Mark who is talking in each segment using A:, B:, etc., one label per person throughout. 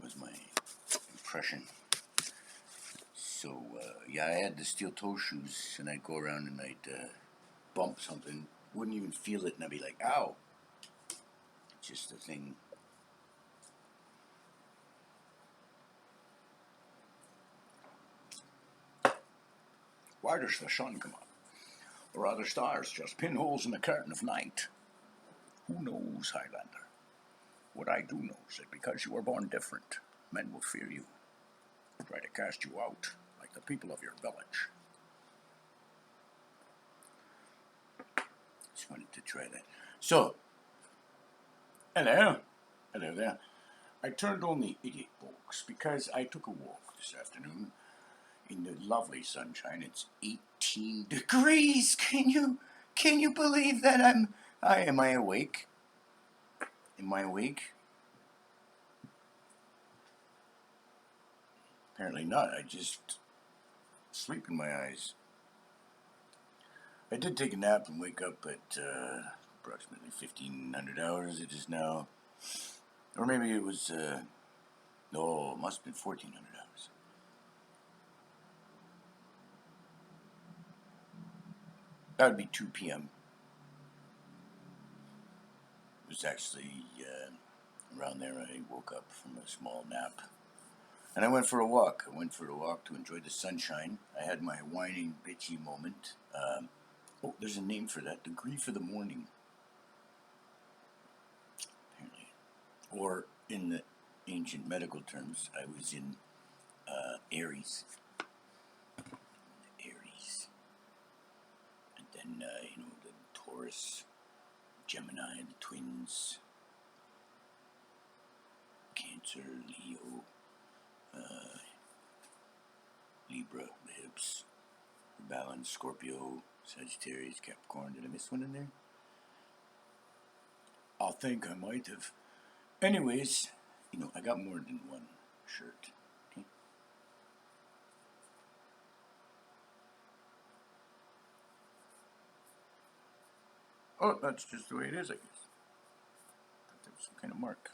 A: was my impression. So, yeah, I had the steel toe shoes, and I'd go around and I'd bump something, wouldn't even feel it, and I'd be like, ow. Just a thing. Why does the sun come up? Or are the stars just pinholes in the curtain of night? Who knows, Highlander? What I do know is that because you were born different, men will fear you, try to cast you out, like the people of your village. Just wanted to try that. So, hello there. I turned on the idiot box because I took a walk this afternoon in the lovely sunshine. It's 18 degrees. Can you believe that am I awake? Am I awake? Apparently not. I just sleep in my eyes. I did take a nap and wake up at approximately 1500 hours. It is now, or maybe it was, no, it must have been 1400 hours. That would be 2 p.m. It was actually around there I woke up from a small nap. And I went for a walk. I went for a walk to enjoy the sunshine. I had my whining, bitchy moment. Oh, there's a name for that. The grief of the morning. Apparently. Or in the ancient medical terms, I was in Aries. Aries. And then, the Taurus, Gemini, the twins, Cancer, Leo, Libra, the hips, Balance, Scorpio, Sagittarius, Capricorn. Did I miss one in there? I think I might have. Anyways, I got more than one shirt. Okay? Oh, that's just the way it is, I guess. I thought there was some kind of mark.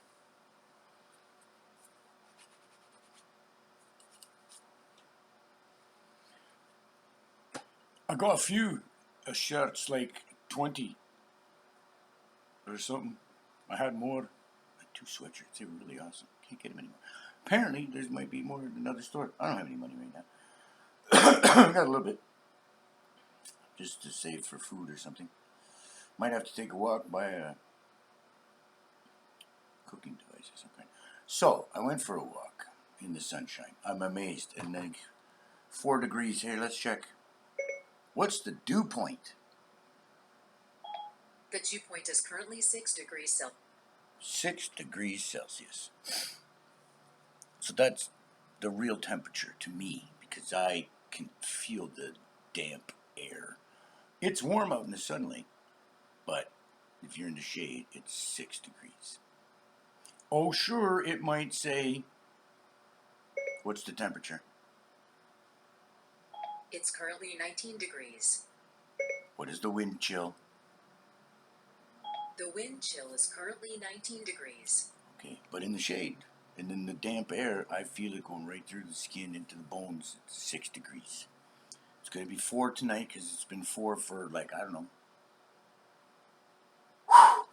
A: I got a few shirts, like 20 or something. I had more. I had 2 sweatshirts. They were really awesome. Can't get them anymore. Apparently, there might be more in another store. I don't have any money right now. I got a little bit. Just to save for food or something. Might have to take a walk, buy a cooking device or something. So, I went for a walk in the sunshine. I'm amazed. And then 4 degrees. Here, let's check. What's the dew point?
B: The dew point is currently 6 degrees Celsius.
A: 6 degrees Celsius. So that's the real temperature to me because I can feel the damp air. It's warm out in the sunlight, but if you're in the shade, it's 6 degrees. Oh, sure, it might say, what's the temperature?
B: It's currently 19 degrees.
A: What is the wind chill?
B: The wind chill is currently 19 degrees.
A: Okay, but in the shade. And in the damp air, I feel it going right through the skin into the bones. It's 6 degrees. It's going to be 4 tonight because it's been 4 for, I don't know,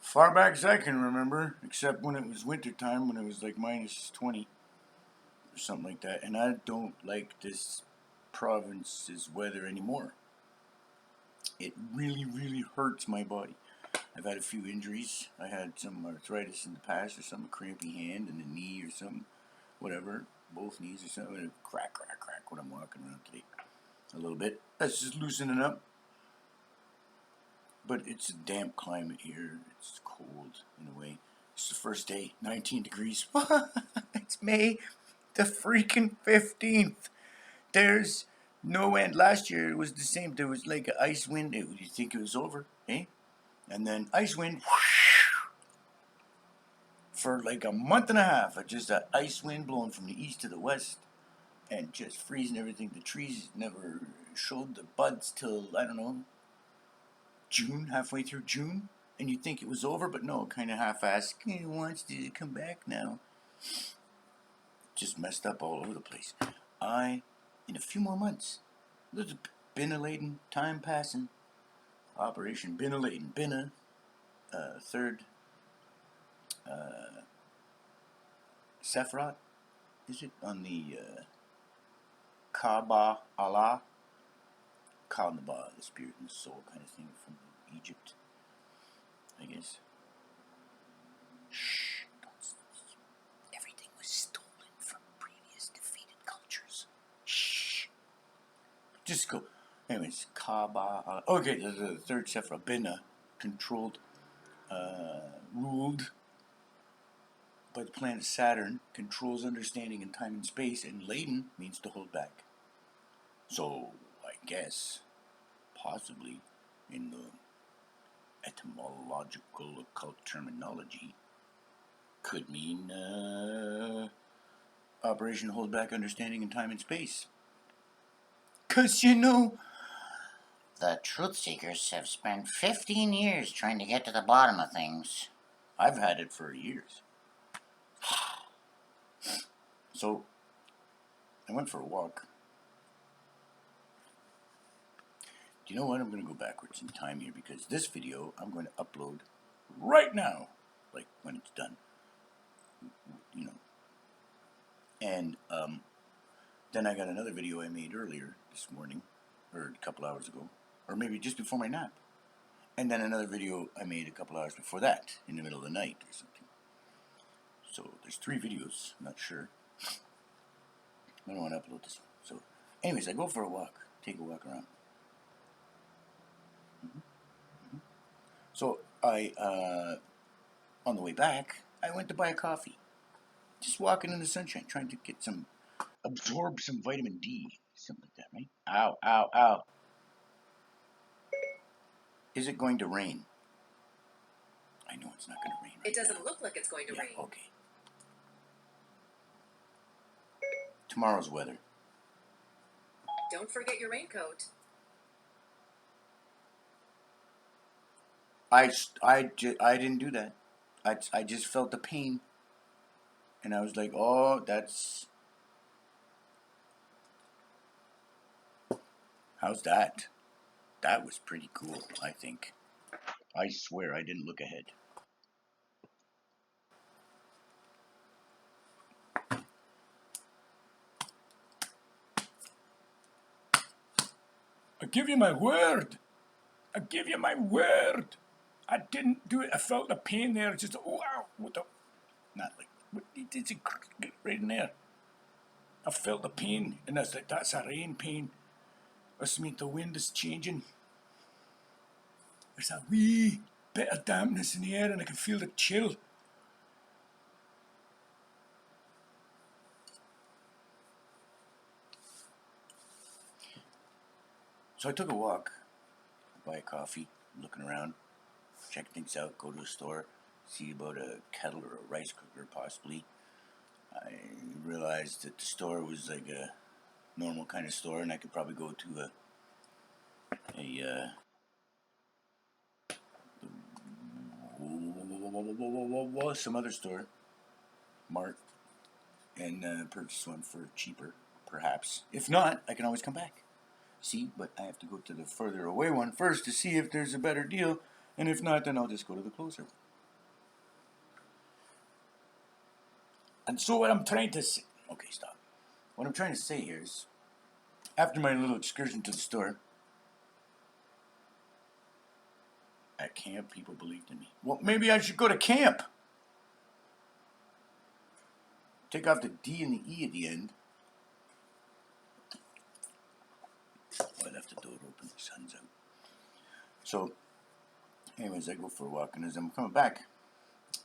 A: far back as I can remember, except when it was winter time, when it was like minus 20 or something like that. And I don't like this province's weather anymore. It really, really hurts my body. I've had a few injuries. I had some arthritis in the past or some crampy hand and a knee or something, whatever, both knees or something. Crack, crack, crack when I'm walking around today. A little bit. That's just loosening up. But it's a damp climate here. It's cold in a way. It's the first day, 19 degrees. It's May the freaking 15th. There's no end. Last year it was the same. There was like an ice wind. You think it was over, eh? And then ice wind for like a month and a half. Just that ice wind blowing from the east to the west and just freezing everything. The trees never showed the buds till, I don't know, June, halfway through June, and you'd think it was over, but no, kind of half-assed. It wants to come back now. just messed up all over the place. In a few more months, there's Binna-Laden, time passing, Operation Binna-Laden, Binna, third, Sephiroth, is it, on the, Kaaba Allah, Kalnaba, the spirit and the soul kind of thing from Egypt, I guess. Shh, everything was stolen from previous defeated cultures. Shh. Just go. Anyways, Kaaba. Okay, the third Sephra, Binna, controlled, ruled by the planet Saturn, controls understanding in time and space, and Laden means to hold back. So, I guess, possibly, in the etymological occult terminology, could mean Operation Hold Back Understanding in Time and Space. 'Cause
C: the truth seekers have spent 15 years trying to get to the bottom of things.
A: I've had it for years. So, I went for a walk. Do you know what? I'm going to go backwards in time here because this video I'm going to upload right now, like when it's done. And then I got another video I made earlier this morning, or a couple hours ago, or maybe just before my nap. And then another video I made a couple hours before that, in the middle of the night or something. So there's 3 videos, I'm not sure. I don't want to upload this one. So anyways, I go for a walk, take a walk around. So on the way back, I went to buy a coffee. Just walking in the sunshine, trying to absorb some vitamin D, something like that, right? Ow, ow, ow. Is it going to rain? I know it's not going to rain.
B: It doesn't look like it's going to rain.
A: Okay. Tomorrow's weather.
B: Don't forget your raincoat.
A: I didn't do that. I just felt the pain. And I was like, oh, how's that? That was pretty cool, I think. I swear I didn't look ahead. I give you my word. I give you my word. I didn't do it. I felt the pain there. Just, oh, ow. What the? Not like, it's right in there. I felt the pain. And I was like, that's a rain pain. This means the wind is changing. There's a wee bit of dampness in the air and I can feel the chill. So I took a walk, buy a coffee, looking around, check things out, go to a store, see about a kettle or a rice cooker possibly. I realized that the store was like a normal kind of store and I could probably go to some other store, Mart, and purchase one for cheaper, perhaps. If not, I can always come back. See, but I have to go to the further away one first to see if there's a better deal, and if not, then I'll just go to the closer one. And so what I'm trying to say, okay, stop. What I'm trying to say here is, after my little excursion to the store, at camp, people believed in me. Well, maybe I should go to camp. Take off the D and the E at the end. I left the door open, the sun's out. So, anyways, I go for a walk, and as I'm coming back,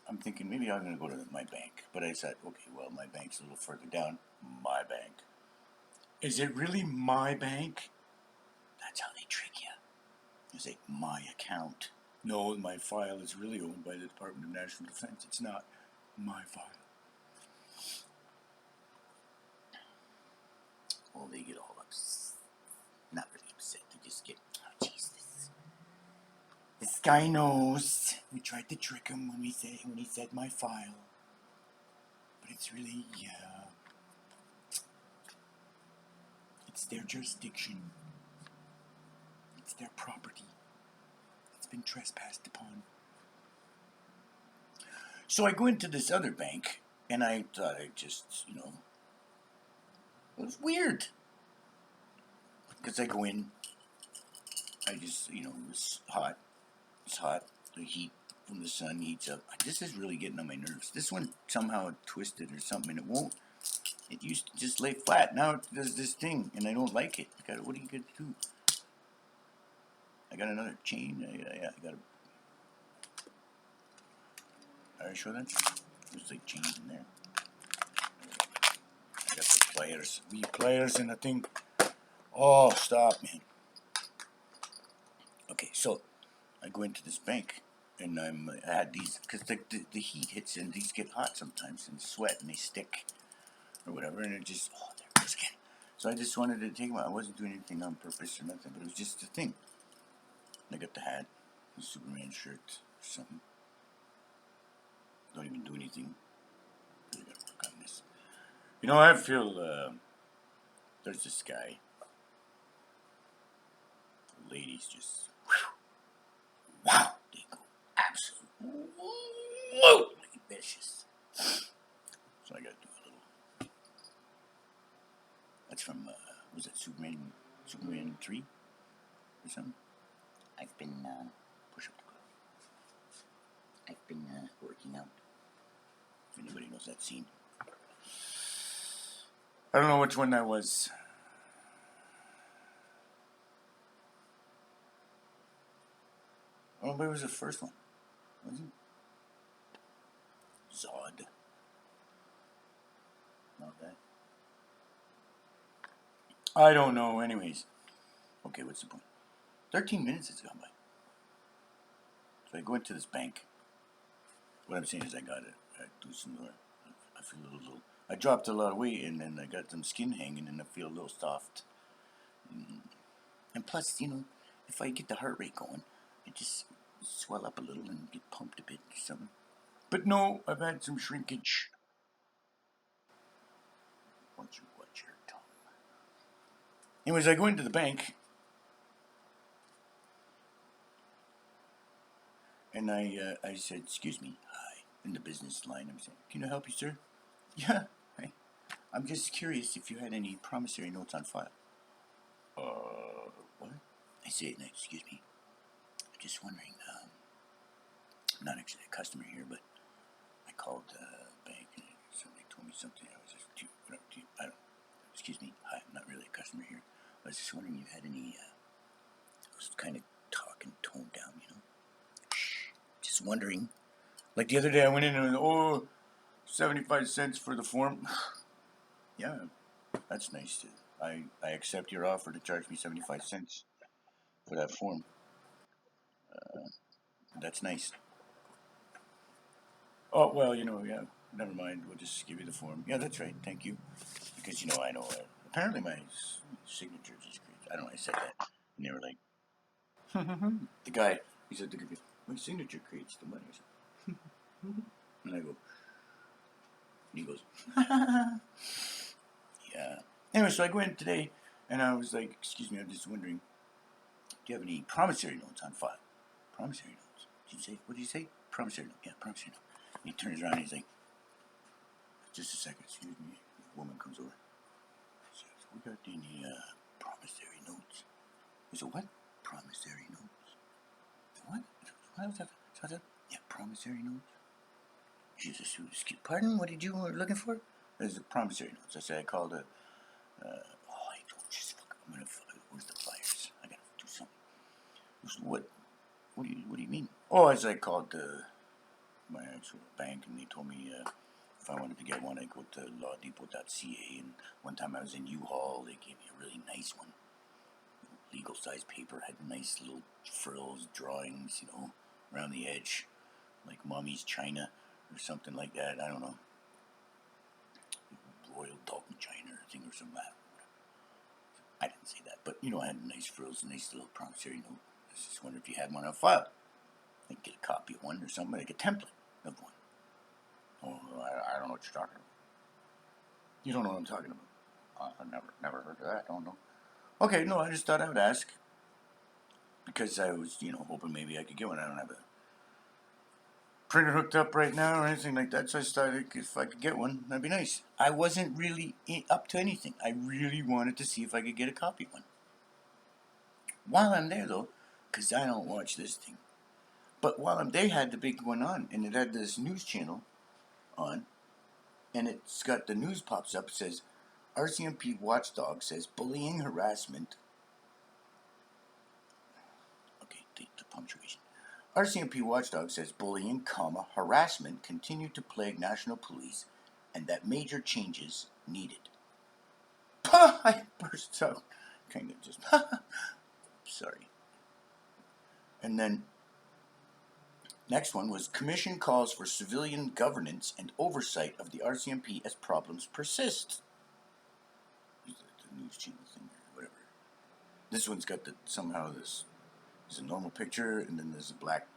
A: I'm thinking maybe I'm going to go to my bank. But I said, okay, well, my bank's a little further down. My bank. Is it really my bank? That's how they trick you. It's like my account. No, my file is really owned by the Department of National Defense. It's not my file. Well, they get all upset. Not really upset. They just get, oh, Jesus. This guy knows. We tried to trick him when he said my file. But it's really, yeah. It's their jurisdiction. It's their property. It's been trespassed upon. So I go into this other bank, and I thought I'd just, it was weird. Because I go in, I just, it was hot. It's hot. The heat from the sun heats up. This is really getting on my nerves. This one somehow twisted or something, and it won't. It used to just lay flat. Now it does this thing, and I don't like it. What are you going to do? I got another chain. I got a... Are you sure that? There's like chains in there. I got the pliers. Wee pliers and a thing. Oh, stop, man. Okay, so I go into this bank, and I had these, because the heat hits, and these get hot sometimes, and sweat, and they stick, or whatever, and it just, oh, there it goes again. So I just wanted to take them out. I wasn't doing anything on purpose or nothing, but it was just a thing. I got the hat, the Superman shirt, or something. Don't even do anything. Really gotta work on this. I feel, there's this guy. The ladies just, whew, wow, they go absolutely vicious. So I gotta do a little. That's from, was it Superman 3 or something? I've been, push up the crowd. I've been, working out. If anybody knows that scene. I don't know which one that was. Oh, but it was the first one, wasn't it? Zod. Not that. I don't know. Anyways. Okay, what's the point? 13 minutes has gone by. So I go into this bank. What I'm saying is I gotta do some more. I feel a little. I dropped a lot of weight, and then I got some skin hanging, and I feel a little soft. And plus, if I get the heart rate going, it just swell up a little and get pumped a bit or something. But no, I've had some shrinkage. Once you watch your tongue. Anyways, I go into the bank, and I said, "Excuse me, hi," in the business line. I'm saying, "Can I help you, sir?" "Yeah, hi. I'm just curious if you had any promissory notes on file." What? I say, "Excuse me. I'm just wondering, I'm not actually a customer here, but I called the bank and somebody told me something. I was just, I don't, excuse me, hi, I'm not really a customer here. I was just wondering if you had any, I was kind of talking toned down, Shh, just wondering. Like the other day I went in and, 75 cents for the form." Yeah, that's nice too. I accept your offer to charge me 75 cents for that form. That's nice. Oh, well, yeah, never mind. We'll just give you the form. Yeah, that's right. Thank you. Because, I know, apparently my signature just creates. I don't know, I said that. And they were like, the guy, he said, my signature creates the money. I said, and I go, and he goes, yeah. Anyway, so I go in today, and I was like, excuse me, I'm just wondering, do you have any promissory notes on file? Promissory notes? What did you say? Promissory note. Yeah, promissory note. And he turns around and he's like, just a second, excuse me. The woman comes over. She says, we got any promissory notes? I said, what? Promissory notes? What? What was that? Yeah, promissory notes. She says, pardon? What did you were looking for? There's the promissory notes. I said, I called a. I don't just fuck. I'm gonna. Where's the pliers? I gotta do something. What? What do you mean? Oh, as I called my actual bank, and they told me if I wanted to get one, I go to lawdepot.ca. And one time I was in U-Haul, they gave me a really nice one. Legal size paper, had nice little frills, drawings, around the edge, like Mommy's China or something like that. I don't know. Royal Dalton China or thing or something like that. I didn't say that, but I had nice frills, nice little promissory note. I just wondered if you had one on file. I could get a copy of one or something, like a template of one. Oh, I don't know what you're talking about. You don't know what I'm talking about. I never heard of that. I don't know. Okay, no, I just thought I would ask. Because I was, hoping maybe I could get one. I don't have a printer hooked up right now or anything like that, so I just thought if I could get one, that'd be nice. I wasn't really up to anything. I really wanted to see if I could get a copy of one. While I'm there, though, because I don't watch this thing, but while I'm there, had the big one on, and it had this news channel on, and it's got the news pops up. It says, RCMP watchdog says bullying, harassment. Okay, the punctuation. RCMP watchdog says bullying, harassment continue to plague national police, and that major changes needed. I burst out, kind of just, sorry. And then next one was commission calls for civilian governance and oversight of the RCMP as problems persist. The news channel thing or whatever. This one's got somehow this is a normal picture and then there's a black,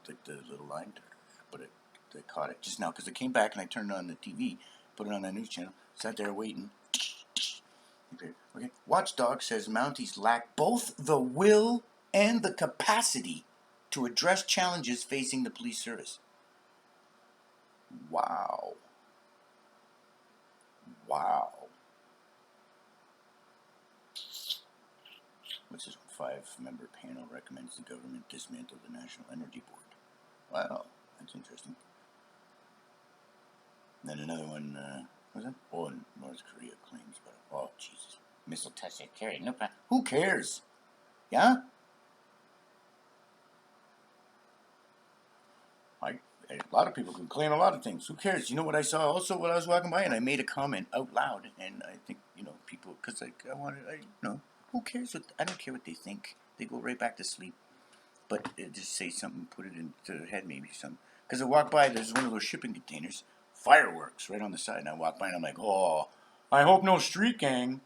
A: like the little line, but I caught it just now because I came back and I turned on the TV, put it on that news channel, sat there waiting. Okay. Watchdog says Mounties lack both the will and the capacity to address challenges facing the police service. Wow. What's this one? 5-member panel recommends the government dismantle the National Energy Board. Wow, that's interesting. Then another one, what was it? Oh, North Korea claims, but oh, Jesus. Missile tested carried. No problem. Who cares? Yeah? A lot of people can claim a lot of things. Who cares? You know what I saw also when I was walking by, and I made a comment out loud, and I think people, because who cares? I don't care what they think. They go right back to sleep. But just say something, put it into their head, maybe something. Because I walked by, there's one of those shipping containers, fireworks right on the side, and I walked by, and I'm like, oh, I hope no street gang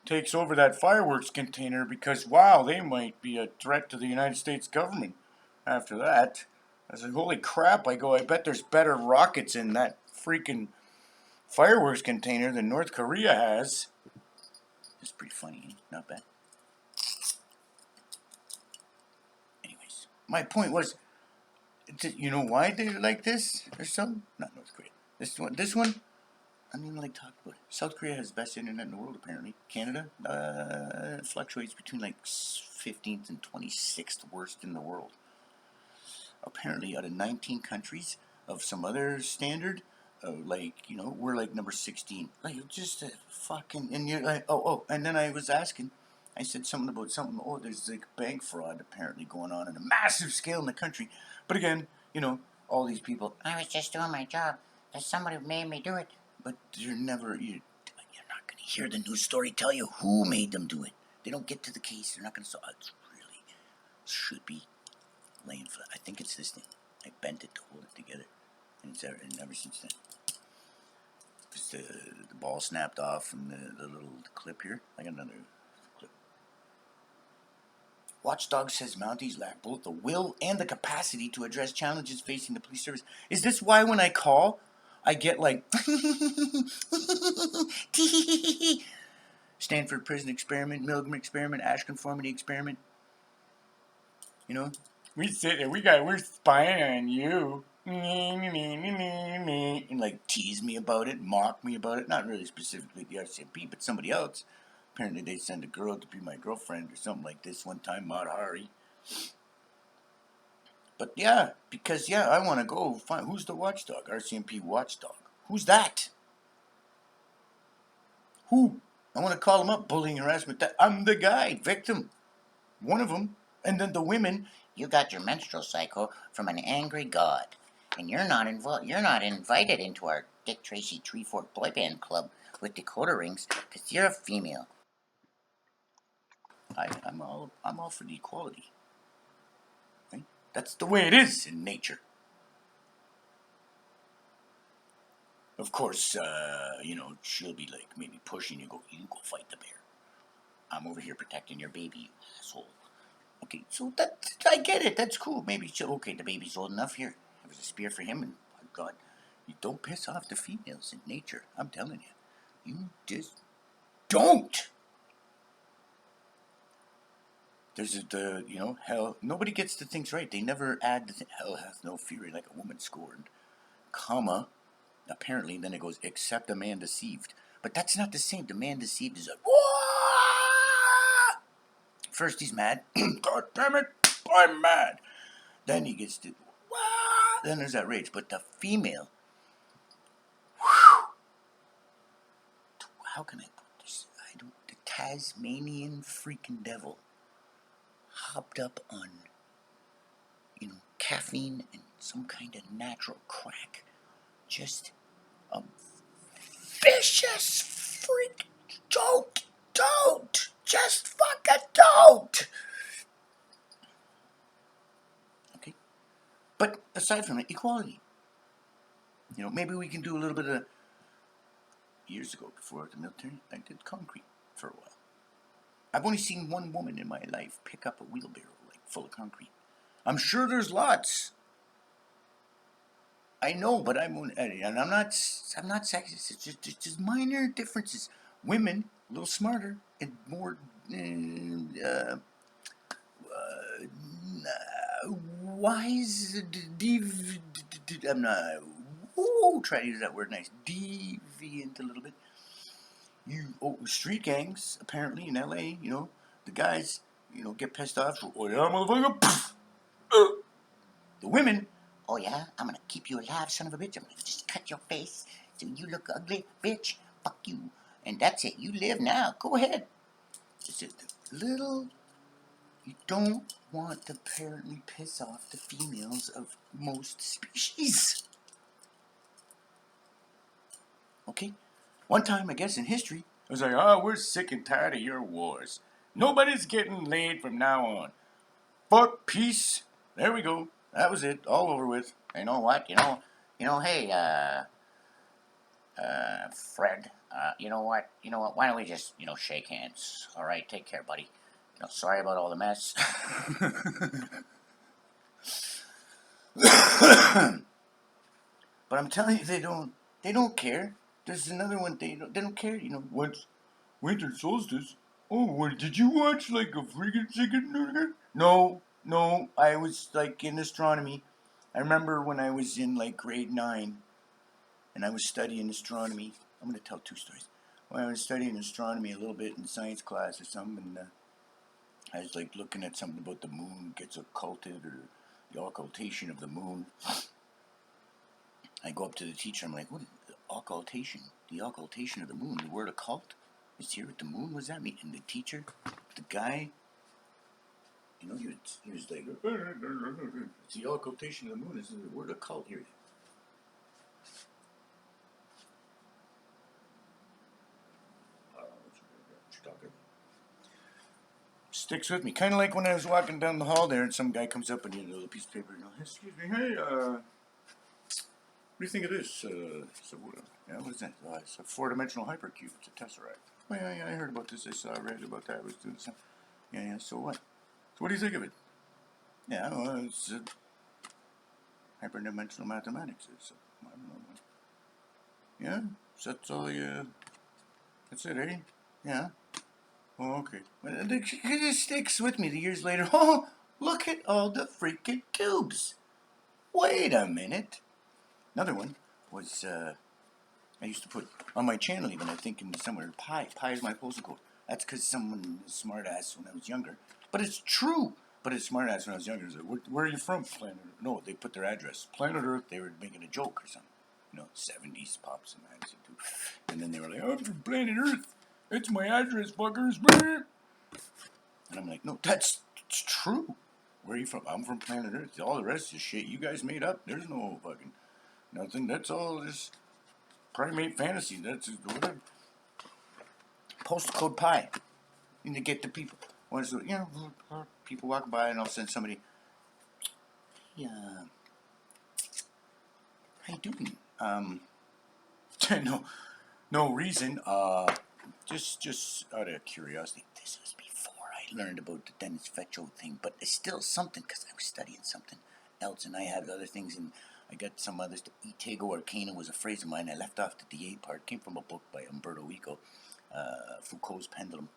A: takes over that fireworks container because wow, they might be a threat to the United States government. After that, I said, holy crap, I bet there's better rockets in that freaking fireworks container than North Korea has. It's pretty funny, not bad. Anyways, my point was, you know why they're like this or something? Not North Korea. This one, I don't even like talking about it. South Korea has the best internet in the world, apparently. Canada fluctuates between like 15th and 26th worst in the world. Apparently, out of 19 countries of some other standard, we're like number 16. Like, just a fucking, and you're like, and then I was asking, I said something about there's like bank fraud apparently going on a massive scale in the country. But again, all these people,
C: I was just doing my job. There's somebody who made me do it.
A: but you're not going to hear the news story tell you who made them do it. They don't get to the case. They're not going to solve it. It's really should be laying flat. I think it's this thing. I bent it to hold it together. And ever since then. Just the ball snapped off from the little clip here. I got another clip. Watchdog says Mounties lack both the will and the capacity to address challenges facing the police service. Is this why when I call, I get like Stanford Prison Experiment, Milgram Experiment, Ash Conformity Experiment? We sit there, we're spying on you. And like tease me about it, mock me about it. Not really specifically the RCMP, but somebody else. Apparently they send a girl to be my girlfriend or something like this one time, Maud Hari. But yeah, because I want to go find who's the watchdog, RCMP watchdog. Who's that? Who? I want to call him up, bullying, harassment. I'm the guy, victim. One of them. And then the women.
C: You got your menstrual cycle from an angry god, and you're not involved. You're not invited into our Dick Tracy Tree Fork boy band club with Dakota rings because you're a female.
A: I'm all for the equality. Right? That's the way it is in nature. Of course, she'll be like maybe pushing you. You go fight the bear. I'm over here protecting your baby, you asshole. Okay, so I get it. That's cool. Maybe the baby's old enough here. There was a spear for him, and my God, you don't piss off the females in nature. I'm telling you, you just don't. There's hell. Nobody gets the things right. They never add the thing. Hell hath no fury like a woman scorned, comma. Apparently, then it goes, except a man deceived. But that's not the same. The man deceived is like, "Wah!" First he's mad. God damn it, I'm mad. Then he gets to, "Wah!" Then there's that rage. But the female, how can I put this? The Tasmanian freaking devil hopped up on, caffeine and some kind of natural crack. Just a vicious freak. Don't. Just fucking don't. Okay? But aside from it, equality. Maybe we can do a little bit of, years ago before the military, I did concrete for a while. I've only seen one woman in my life pick up a wheelbarrow, full of concrete. I'm sure there's lots. I know, but I'm not sexist. It's just minor differences. Women, a little smarter and more wise. I'm not. Try to use that word nice. Deviant a little bit. Street gangs apparently in L.A. The guys get pissed off. Oh yeah, motherfucker. The women. Oh yeah, I'm gonna keep you alive, son of a bitch. I'm gonna just cut your face so you look ugly, bitch. Fuck you. And that's it. You live now. Go ahead. It's just a little. You don't want to apparently piss off the females of most species. Okay? One time, I guess, in history, I was like, oh, we're sick and tired of your wars. Nobody's getting laid from now on. Fuck peace. There we go. That was it. All over with.
C: You know what? Hey, Fred, you know what? Why don't we just, shake hands? All right, take care, buddy. Sorry about all the mess.
A: But I'm telling you, they don't care. There's another one, they don't care, what's winter solstice? Oh, what, did you watch like a freaking chicken? No, I was in astronomy. I remember when I was in grade 9 and I was studying astronomy. I'm going to tell 2 stories. When I was studying astronomy a little bit in science class or something, and I was looking at something about the moon gets occulted or the occultation of the moon. I go up to the teacher, I'm like, what is the occultation? The occultation of the moon, the word occult is here with the moon? What does that mean? And the teacher, the guy, he was like, it's the occultation of the moon, is the word occult here. Sticks with me. Kind of like when I was walking down the hall there and some guy comes up and a piece of paper, excuse me, hey, what do you think of this? What is that? It's a 4-dimensional hypercube. It's a tesseract. Oh, yeah, I heard about this. I read about that. I was doing something. Yeah, so what? So what do you think of it? Yeah, well, it's hyperdimensional mathematics. I don't know. Yeah? So that's all that's it, eh? Yeah? Oh, okay. Well, it sticks with me the years later. Oh, look at all the freaking cubes. Wait a minute. Another one was, I used to put on my channel even, I think in somewhere, pi. Pi is my postal code. That's because someone was smart ass when I was younger. But it's true. But it's smart ass when I was younger. Like, where are you from? Planet Earth. No, they put their address. Planet Earth, they were making a joke or something. 70s pops and magazine too. And then they were like, I'm from Planet Earth. It's my address, fuckers. And I'm like, no, it's true. Where are you from? I'm from Planet Earth. All the rest is shit you guys made up. There's no fucking nothing. That's all just primate fantasy. That's whatever. Postal code pi. You need to get the people. People walk by and all of a sudden somebody, hey, how you doing? No reason. Just out of curiosity. This was before I learned about the Dennis Fetcho thing, but it's still something because I was studying something else and I had other things and I got some others. Etego Arcana was a phrase of mine. I left off the D8 part. It came from a book by Umberto Eco, Foucault's Pendulum.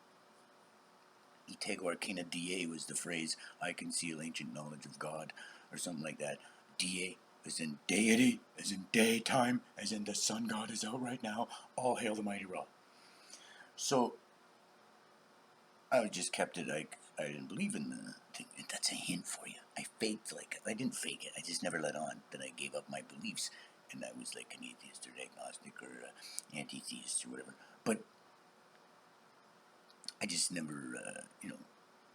A: Itego Arcana DA was the phrase, I conceal ancient knowledge of God, or something like that. DA as in deity, as in daytime, as in the sun god is out right now. All hail the mighty Ra. So I just kept it like I didn't believe in the thing. And that's a hint for you. I faked like I didn't fake it. I just never let on that I gave up my beliefs and I was like an atheist or agnostic or anti-theist or whatever. But I just never,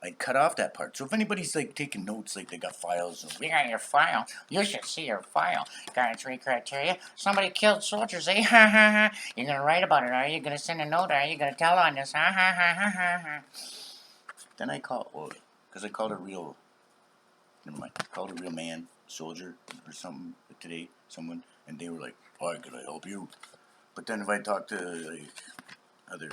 A: I cut off that part. So if anybody's like taking notes, like they got files,
C: We got your file. You should see your file. Got 3 criteria. Somebody killed soldiers, eh? Ha ha ha. You're gonna write about it, are you? Gonna send a note, are you? Gonna tell on this? Ha ha ha ha ha ha.
A: then I called, well, because I called a real, never mind, I called a real man, soldier, or something today, someone, and they were like, "Hi, could I help you?" But then if I talk to like other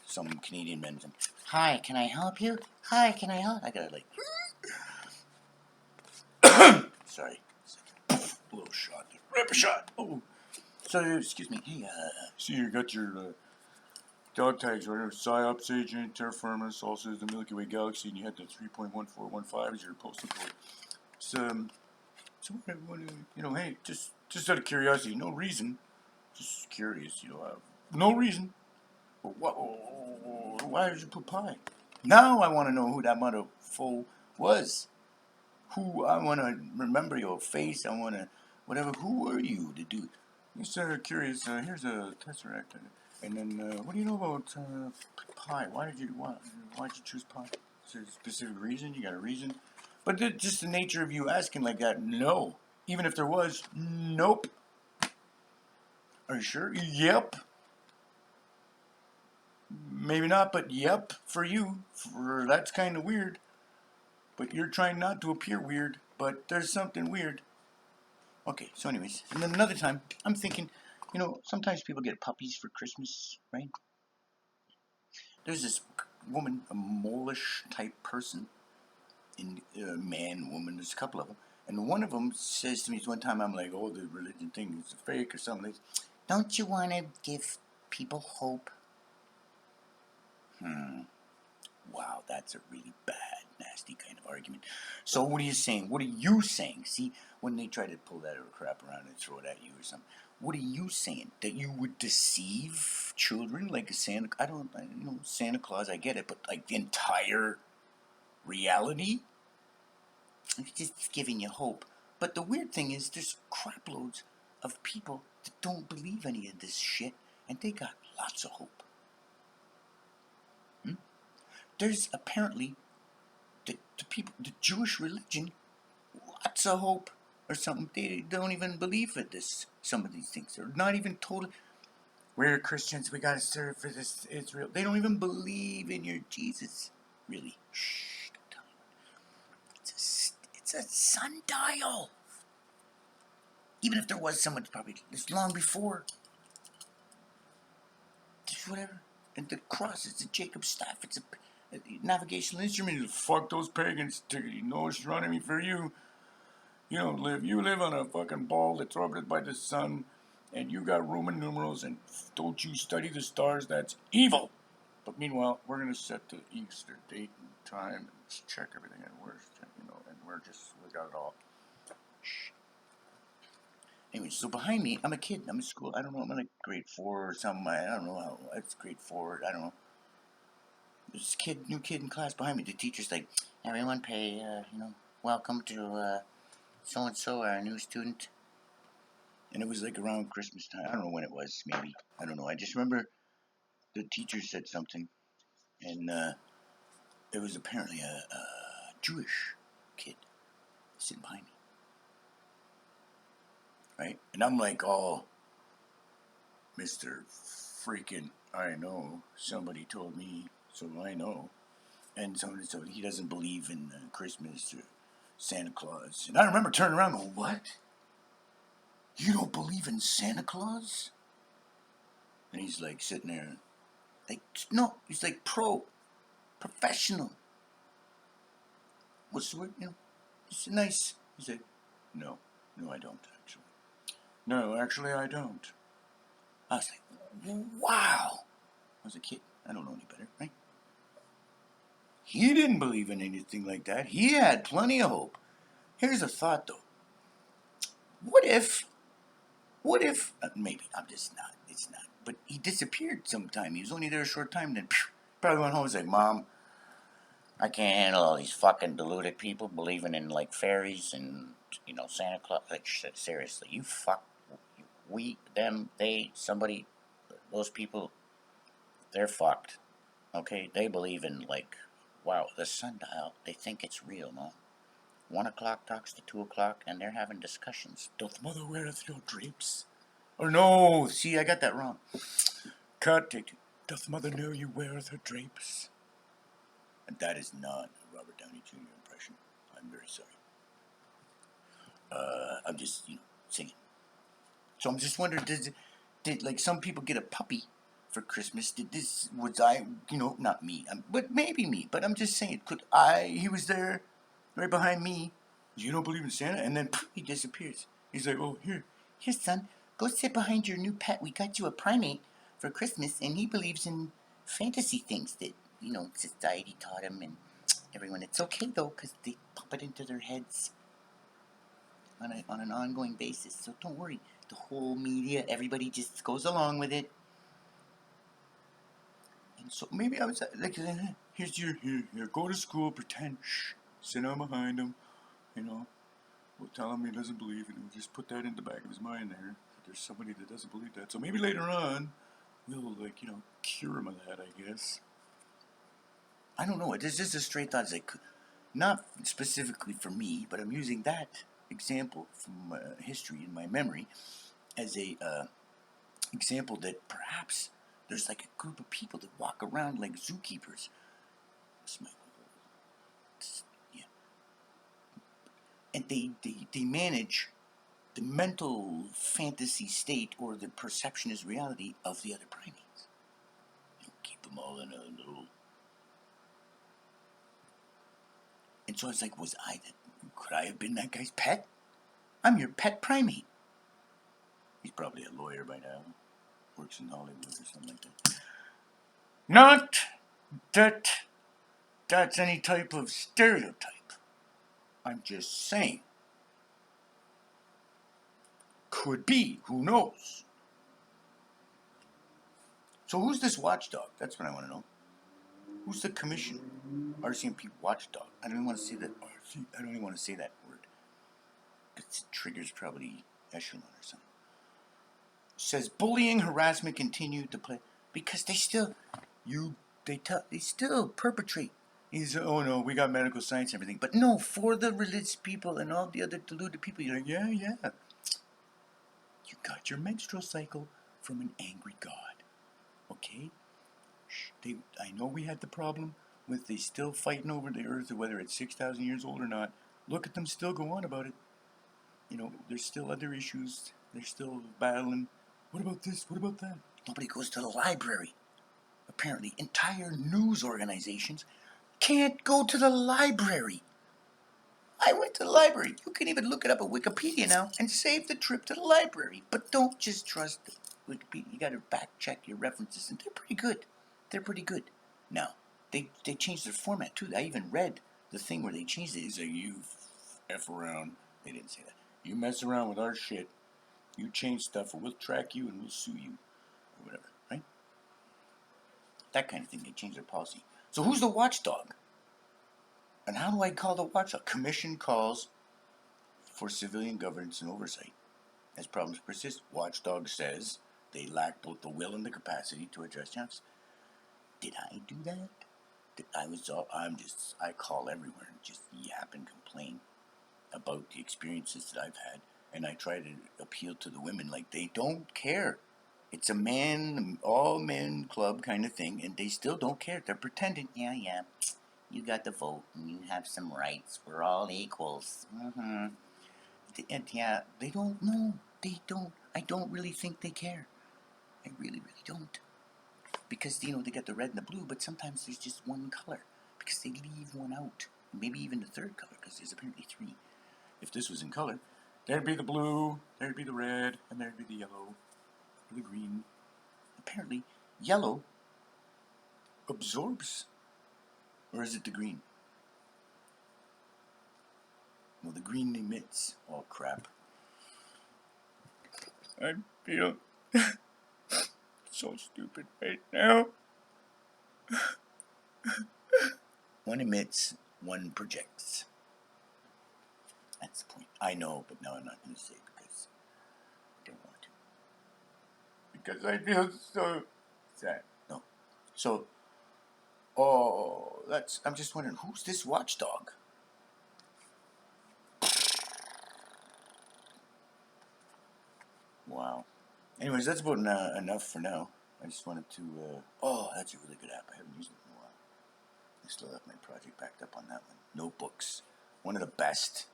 A: some Canadian men,
C: Hi, can I help you? Hi, can I help?
A: I gotta like, sorry, a little shot, rip a shot. Oh, so excuse me. Hey, see, you got your dog tags, right? Psy0ps agent, terra firma, also the Milky Way galaxy, and you had the 3.1415 as your postal code. So what, hey, just out of curiosity, no reason, just curious, no reason. But why did you put pie? Now I want to know who that motherfucker was. Who I want to remember your face. I want to, whatever. Who are you to do? Just curious. Here's a tesseract. And then, what do you know about pie? Why'd you choose pie? Is there a specific reason? You got a reason? But just the nature of you asking like that, no. Even if there was, nope. Are you sure? Yep. Maybe not, but yep, for you. That's kind of weird. But you're trying not to appear weird, but there's something weird. Okay, so anyways, and then another time, I'm thinking, sometimes people get puppies for Christmas, right? There's this woman, a mole-ish type person, man, woman, there's a couple of them, and one of them says to me one time, I'm like, oh, the religion thing is fake or something. Don't you want to give people hope? Wow, that's a really bad, nasty kind of argument. So what are you saying? What are you saying? See, when they try to pull that crap around and throw it at you or something, what are you saying? That you would deceive children like a Santa? Santa Claus. I get it, but like the entire reality. I'm just giving you hope. But the weird thing is, there's crap loads of people that don't believe any of this shit, and they got lots of hope. There's apparently the people, the Jewish religion, lots of hope or something. They don't even believe in this. Some of these things, they're not even total. We're Christians. We gotta serve for this Israel. They don't even believe in your Jesus. Really? Shh! Don't tell anyone. It's a sundial. Even if there was someone, probably it's long before. Just whatever. And the cross is the Jacob's staff. It's a navigational instrument. Fuck those pagans. It's running me for you. You don't live. You live on a fucking ball that's orbited by the sun, and you got Roman numerals, and don't you study the stars? That's evil. But meanwhile, we're gonna set the Easter date and time and check everything, and we got it all. Shh. Anyway, so behind me, I'm a kid. I'm in school. I don't know. I'm in like grade 4 or something. I don't know how. It's grade 4. I don't know. There's a new kid in class behind me. The teacher's like, everyone pay, welcome to so and so, our new student. And it was like around Christmas time. I don't know when it was, maybe. I don't know. I just remember the teacher said something, and it was apparently a Jewish kid sitting behind me. Right? And I'm like, oh, Mr. Freaking, I know. Somebody told me, so I know. And so he doesn't believe in Christmas or Santa Claus. And I remember turning around and going, what? You don't believe in Santa Claus? And he's like sitting there, like, no, he's like professional. What's the word? It's nice. He said, no, I don't actually. No, actually I don't. I was like, wow. I was a kid. I don't know any better, right? He didn't believe in anything like that. He had plenty of hope. Here's a thought, though. What if, maybe, I'm just not, it's not, but he disappeared sometime. He was only there a short time, then probably went home and was like, Mom, I can't handle all these fucking deluded people believing in, like, fairies and, Santa Claus. Like, seriously, you fuck, we, them, they, somebody, those people, they're fucked. Okay, they believe in, like, wow, the sundial, they think it's real, no? 1 o'clock talks to 2 o'clock, and they're having discussions. Doth mother weareth your drapes? Or no, see, I got that wrong. Cut, take two. Doth mother know you weareth her drapes? And that is not a Robert Downey Jr. impression. I'm very sorry. I'm just, singing. So I'm just wondering, did like some people get a puppy for Christmas? Was I, not me, but maybe me, but I'm just saying, he was there right behind me. You don't believe in Santa? And then he disappears. He's like, oh, here, son, go sit behind your new pet. We got you a primate for Christmas, and he believes in fantasy things that, society taught him and everyone. It's okay, though, because they pump it into their heads on an ongoing basis. So don't worry. The whole media, everybody just goes along with it. And so maybe I was like, here's here, go to school, pretend, sit down behind him, we'll tell him he doesn't believe, and we'll just put that in the back of his mind there, that there's somebody that doesn't believe that. So maybe later on, we'll, cure him of that, I guess. I don't know. It's just a straight thought. It's like, not specifically for me, but I'm using that example from history in my memory as a example that perhaps there's like a group of people that walk around like zookeepers. Yeah. And they manage the mental fantasy state or the perception as reality of the other primates. Keep them all in a little. And so it's like, could I have been that guy's pet? I'm your pet primate. He's probably a lawyer by now. Works in Hollywood or something like that. Not that that's any type of stereotype. I'm just saying. Could be. Who knows? So who's this watchdog? That's what I want to know. Who's the commission? RCMP watchdog. I don't even want to say that. I don't even want to say that word. Because it triggers probably echelon or something. Says bullying, harassment continue to play because they still perpetrate. He's, oh no, we got medical science and everything, but no, for the religious people and all the other deluded people, you're like, yeah, you got your menstrual cycle from an angry god, okay? I know we had the problem with they still fighting over the earth, or whether it's 6,000 years old or not. Look at them still go on about it. There's still other issues. They're still battling. What about this? What about that? Nobody goes to the library. Apparently, entire news organizations can't go to the library. I went to the library. You can even look it up at Wikipedia now and save the trip to the library. But don't just trust Wikipedia. You got to back check your references, and they're pretty good. Now, they changed their format too. I even read the thing where they changed it. It's like, you F around. They didn't say that. You mess around with our shit, you change stuff, or we'll track you and we'll sue you, or whatever, right? That kind of thing. They changed their policy. So who's the watchdog? And how do I call the watchdog? Commission calls for civilian governance and oversight. As problems persist, watchdog says they lack both the will and the capacity to address challenges. Did I do that? I call everywhere and just yap and complain about the experiences that I've had, and I try to appeal to the women like they don't care. It's a all men club kind of thing, and they still don't care. They're pretending, yeah, you got the vote, and you have some rights. We're all equals. Mm-hmm. And yeah, they don't know. They don't. I don't really think they care. I really, really don't. Because, they got the red and the blue, but sometimes there's just one color. Because they leave one out. Maybe even the third color, because there's apparently 3. If this was in color, there'd be the blue, there'd be the red, and there'd be the yellow, or the green. Apparently, yellow absorbs Or is it the green? No, the green emits. Oh, crap. I feel so stupid right now. One emits, one projects. That's the point. I know, but now I'm not going to say it because I don't want to. Because I feel so sad. No. So, I'm just wondering, who's this watchdog? Wow. Anyways, that's about enough for now. I just wanted to, that's a really good app. I haven't used it in a while. I still have my project backed up on that one. Notebooks. One of the best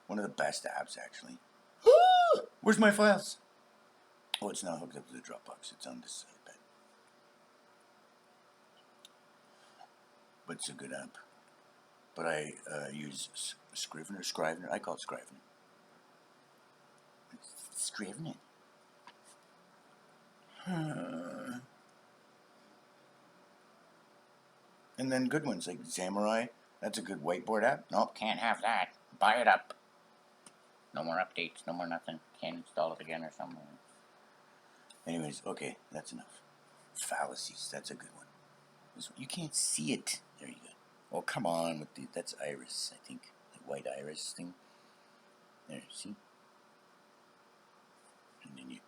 A: apps, actually. Where's my files? Oh, it's now hooked up to the Dropbox. It's on this iPad. But it's a good app. But I use Scrivener. I call it Scrivener. Scrivener. And then good ones like Samurai. That's a good whiteboard app.
C: Nope, can't have that. Buy it up. No more updates, no more nothing. Can't install it again or something.
A: Anyways, okay, that's enough. Fallacies, that's a good one. You can't see it. There you go. Oh, come on that's iris, I think. The white iris thing. There, see? And then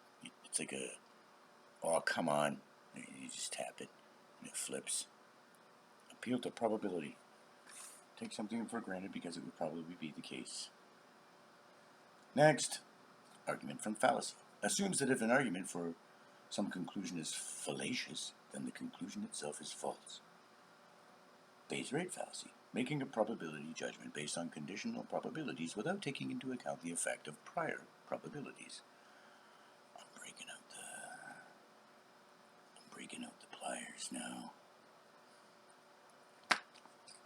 A: it's like oh, come on. You just tap it, and it flips. Appeal to probability. Take something for granted because it would probably be the case. Next, argument from fallacy. Assumes that if an argument for some conclusion is fallacious, then the conclusion itself is false. Bayes rate fallacy. Making a probability judgment based on conditional probabilities without taking into account the effect of prior probabilities. I'm breaking out the pliers now.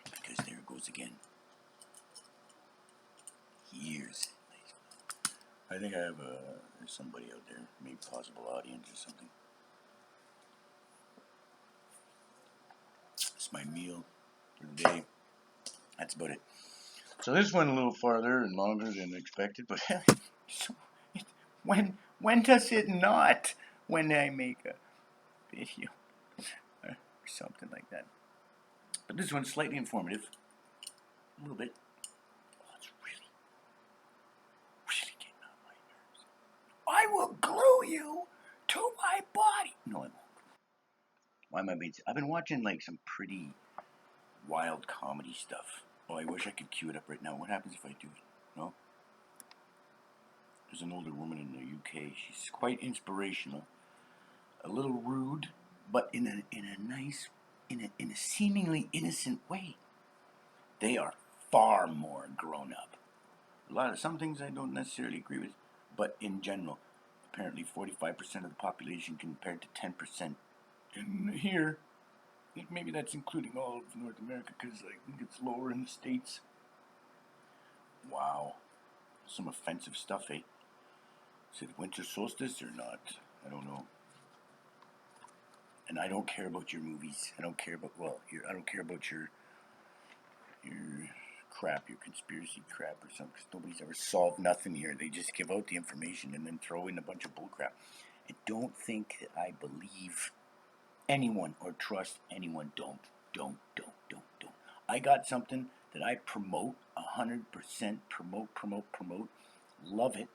A: Because there it goes again. Years. I think I have there's somebody out there, maybe possible audience or something. It's my meal for the day. That's about it. So this went a little farther and longer than expected, but when does it not? When I make a video or something like that. But this one's slightly informative, a little bit. Oh, it's really getting on my nerves. I will glue you to my body. No, I won't. Why am I being? I've been watching like some pretty wild comedy stuff. Oh, I wish I could cue it up right now. What happens if I do it? No? There's an older woman in the UK. She's quite inspirational. A little rude, but in a nice, in a seemingly innocent way. They are far more grown up. Some things I don't necessarily agree with, but in general, apparently 45% of the population compared to 10% in here. Maybe that's including all of North America, because I think it's lower in the States. Wow. Some offensive stuff, eh? Is it winter solstice or not? I don't know. And I don't care about your movies. I don't care about, I don't care about your crap, your conspiracy crap or something, because nobody's ever solved nothing here. They just give out the information and then throw in a bunch of bullcrap. I don't think that I believe anyone or trust anyone. Don't. I got something that I promote 100%, promote, love it.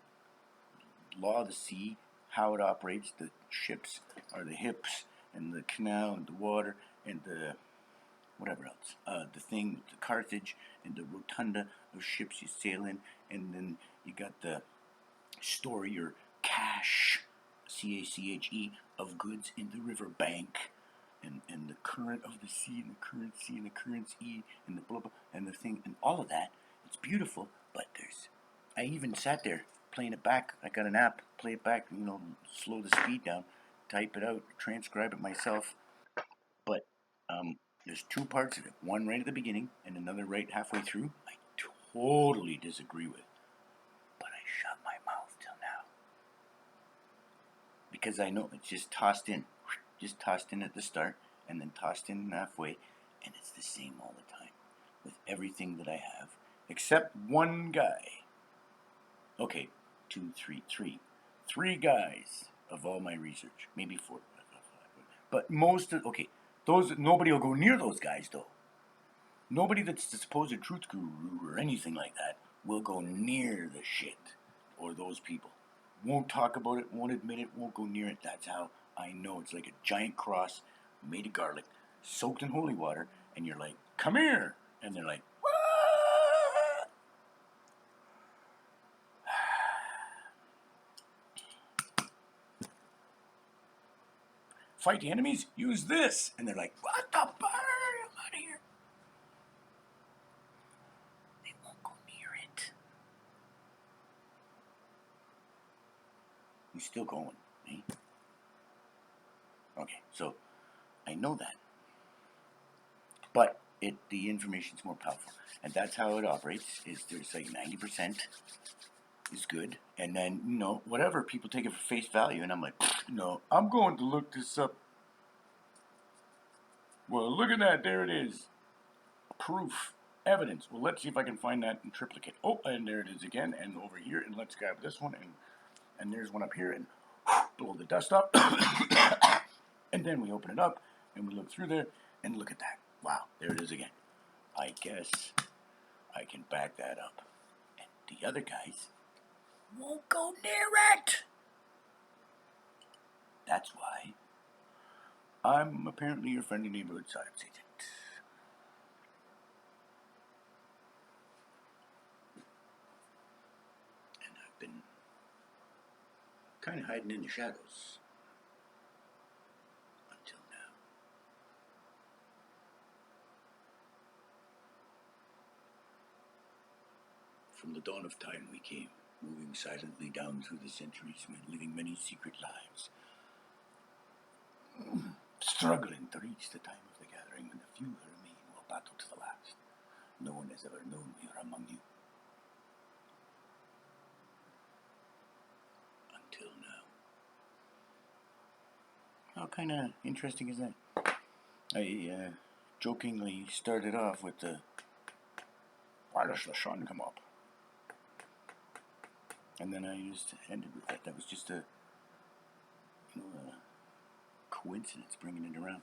A: Law of the sea, how it operates, the ships are the hips, and the canal, and the water, and the whatever else. The thing, the Carthage, and the rotunda of ships you sail in, and then you got the story or cache, CACHE, of goods in the river bank, and the current of the sea, and the currency, and the currency, and the blah blah, and the thing, and all of that. It's beautiful, but I even sat there playing it back. I got an app, play it back, slow the speed down, type it out, transcribe it myself. But there's two parts of it. One right at the beginning and another right halfway through. I totally disagree with. But I shut my mouth till now. Because I know it's just tossed in. Just tossed in at the start and then tossed in halfway. And it's the same all the time with everything that I have, except one guy. Okay, three guys of all my research, maybe four, but most of those nobody will go near those guys though. Nobody that's the supposed truth guru or anything like that will go near the shit or those people. Won't talk about it, won't admit it, won't go near it. That's how I know it's like a giant cross made of garlic, soaked in holy water, and you're like, come here! And they're like, what? Fight the enemies, use this! And they're like, what the fuck? I'm out of here. They won't go near it. He's still going, eh? Okay, so I know that. But the information's more powerful. And that's how it operates, is there's like 90% is good. And then, whatever, people take it for face value. And I'm like, no, I'm going to look this up. Well, look at that, there it is. Proof, evidence. Well, let's see if I can find that in triplicate. Oh, and there it is again, and over here, and let's grab this one, and there's one up here, and blow the dust up. And then we open it up, and we look through there, and look at that. Wow, there it is again. I guess I can back that up. And the other guys won't go near it. That's why I'm apparently your friendly neighborhood Psy0ps agent. And I've been kind of hiding in the shadows until now. From the dawn of time we came, moving silently down through the centuries, living many secret lives, struggling to reach the time of the gathering when the few who remain will battle to the last. No one has ever known we are among you. Until now. How kind of interesting is that? I jokingly started off with the, why does the sun come up? And then I just ended with that. That was just a coincidence bringing it around.